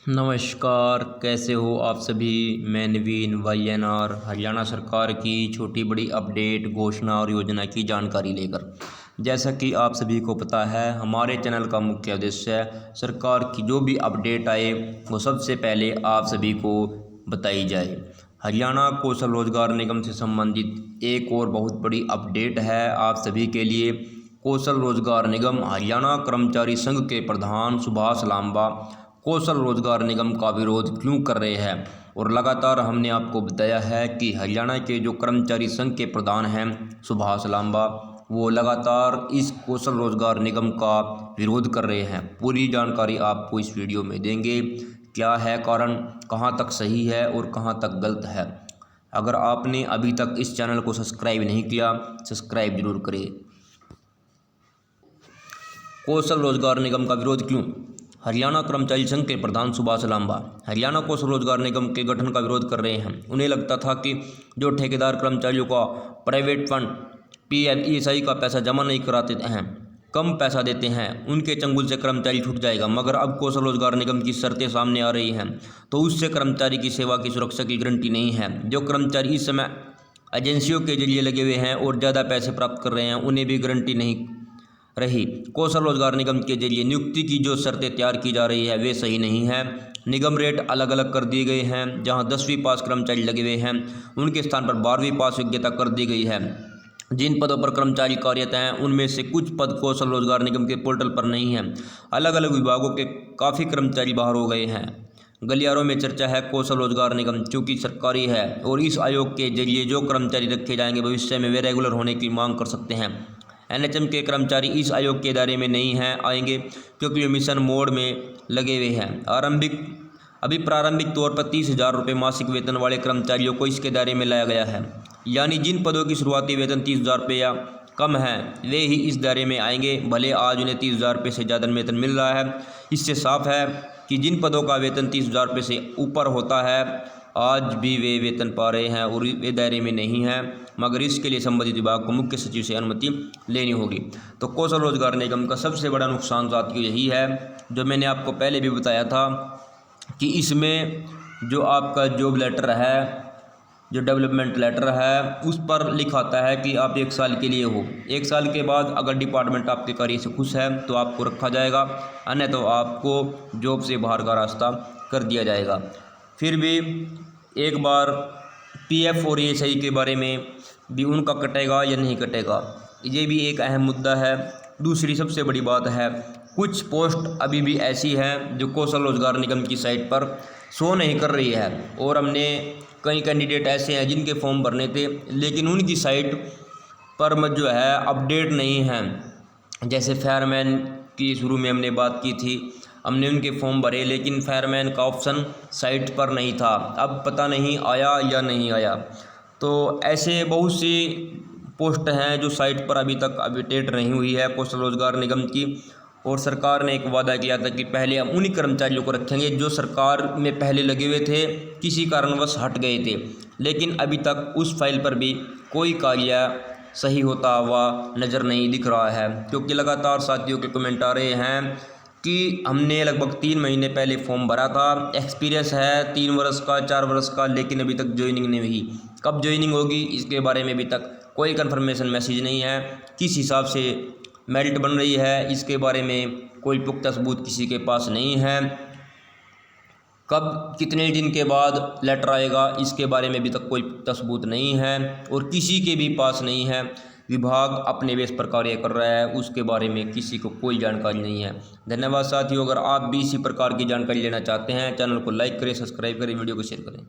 नमस्कार, कैसे हो आप सभी। मैं नवीन YNR हरियाणा सरकार की छोटी बड़ी अपडेट घोषणा और योजना की जानकारी लेकर। जैसा कि आप सभी को पता है, हमारे चैनल का मुख्य उद्देश्य है सरकार की जो भी अपडेट आए वो सबसे पहले आप सभी को बताई जाए। हरियाणा कौशल रोजगार निगम से संबंधित एक और बहुत बड़ी अपडेट है आप सभी के लिए। कौशल रोजगार निगम हरियाणा कर्मचारी संघ के प्रधान सुभाष लांबा कौशल रोजगार निगम का विरोध क्यों कर रहे हैं, और लगातार हमने आपको बताया है कि हरियाणा के जो कर्मचारी संघ के प्रधान हैं सुभाष लांबा, वो लगातार इस कौशल रोजगार निगम का विरोध कर रहे हैं। पूरी जानकारी आपको इस वीडियो में देंगे, क्या है कारण, कहां तक सही है और कहां तक गलत है। अगर आपने अभी तक इस चैनल को सब्सक्राइब नहीं किया, सब्सक्राइब जरूर करें। कौशल रोजगार निगम का विरोध क्यों? हरियाणा कर्मचारी संघ के प्रधान सुभाष लांबा हरियाणा कौशल रोजगार निगम के गठन का विरोध कर रहे हैं। उन्हें लगता था कि जो ठेकेदार कर्मचारियों का प्राइवेट फंड PFESI का पैसा जमा नहीं कराते हैं, कम पैसा देते हैं, उनके चंगुल से कर्मचारी छूट जाएगा। मगर अब कौशल रोजगार निगम की शर्तें सामने आ रही हैं तो उससे कर्मचारी की सेवा की सुरक्षा की गारंटी नहीं है। जो कर्मचारी इस समय एजेंसियों के जरिए लगे हुए हैं और ज़्यादा पैसे प्राप्त कर रहे हैं, उन्हें भी गारंटी नहीं रही। कौशल रोजगार निगम के जरिए नियुक्ति की जो शर्तें तैयार की जा रही है वे सही नहीं है। निगम रेट अलग अलग कर दिए गए हैं। जहां 10वीं पास कर्मचारी लगे हुए हैं उनके स्थान पर 12वीं पास योग्यता कर दी गई है। जिन पदों पर कर्मचारी कार्यरत हैं उनमें से कुछ पद कौशल रोजगार निगम के पोर्टल पर नहीं हैं। अलग अलग विभागों के काफ़ी कर्मचारी बाहर हो गए हैं। गलियारों में चर्चा है कौशल रोजगार निगम चूँकि सरकारी है और इस आयोग के जरिए जो कर्मचारी रखे जाएंगे भविष्य में वे रेगुलर होने की मांग कर सकते हैं। NHM के कर्मचारी इस आयोग के दायरे में नहीं हैं आएंगे क्योंकि वे मिशन मोड में लगे हुए हैं। अभी प्रारंभिक तौर पर 30,000 रुपये मासिक वेतन वाले कर्मचारियों को इसके दायरे में लाया गया है। यानी जिन पदों की शुरुआती वेतन 30,000 रुपये या कम है वे ही इस दायरे में आएंगे, भले आज उन्हें 30,000 रुपये से ज़्यादा वेतन मिल रहा है। इससे साफ है कि जिन पदों का वेतन 30,000 रुपये से ऊपर होता है आज भी वे वेतन पा रहे हैं और वे दायरे में नहीं हैं, मगर इसके लिए संबंधित विभाग को मुख्य सचिव से अनुमति लेनी होगी। तो कौशल रोजगार निगम का सबसे बड़ा नुकसान साथियों यही है, जो मैंने आपको पहले भी बताया था कि इसमें जो आपका जॉब लेटर है, जो डेवलपमेंट लेटर है, उस पर लिखा आता है कि आप 1 साल के लिए हो। 1 साल के बाद अगर डिपार्टमेंट आपके कार्य से खुश है तो आपको रखा जाएगा, अन्य तो आपको जॉब से बाहर का रास्ता कर दिया जाएगा। फिर भी एक बार PF और ESI के बारे में भी उनका कटेगा या नहीं कटेगा, ये भी एक अहम मुद्दा है। दूसरी सबसे बड़ी बात है, कुछ पोस्ट अभी भी ऐसी हैं जो कौशल रोजगार निगम की साइट पर शो नहीं कर रही है, और हमने कई कैंडिडेट ऐसे हैं जिनके फॉर्म भरने थे लेकिन उनकी साइट पर जो है अपडेट नहीं है। जैसे फायरमैन की शुरू में हमने बात की थी, हमने उनके फॉर्म भरे लेकिन फायरमैन का ऑप्शन साइट पर नहीं था, अब पता नहीं आया या नहीं आया। तो ऐसे बहुत सी पोस्ट हैं जो साइट पर अभी तक अपडेट नहीं हुई है कौशल रोजगार निगम की। और सरकार ने एक वादा किया था कि पहले हम उन्हीं कर्मचारियों को रखेंगे जो सरकार में पहले लगे हुए थे, किसी कारणवश हट गए थे, लेकिन अभी तक उस फाइल पर भी कोई कार्य सही होता हुआ नज़र नहीं दिख रहा है। क्योंकि लगातार साथियों के कमेंट आ रहे हैं कि हमने लगभग 3 महीने पहले फॉर्म भरा था, एक्सपीरियंस है 3 वर्ष का 4 वर्ष का, लेकिन अभी तक ज्वाइनिंग नहीं हुई। कब ज्वाइनिंग होगी इसके बारे में अभी तक कोई कंफर्मेशन मैसेज नहीं है। किस हिसाब से मेरिट बन रही है इसके बारे में कोई पुख्ता सबूत किसी के पास नहीं है। कब कितने दिन के बाद लेटर आएगा इसके बारे में अभी तक कोई पुख्ता सबूत नहीं है और किसी के भी पास नहीं है। विभाग अपने बेस पर कार्य कर रहा है, उसके बारे में किसी को कोई जानकारी नहीं है। धन्यवाद साथियों। अगर आप भी इसी प्रकार की जानकारी लेना चाहते हैं, चैनल को लाइक करें, सब्सक्राइब करें, वीडियो को शेयर करें।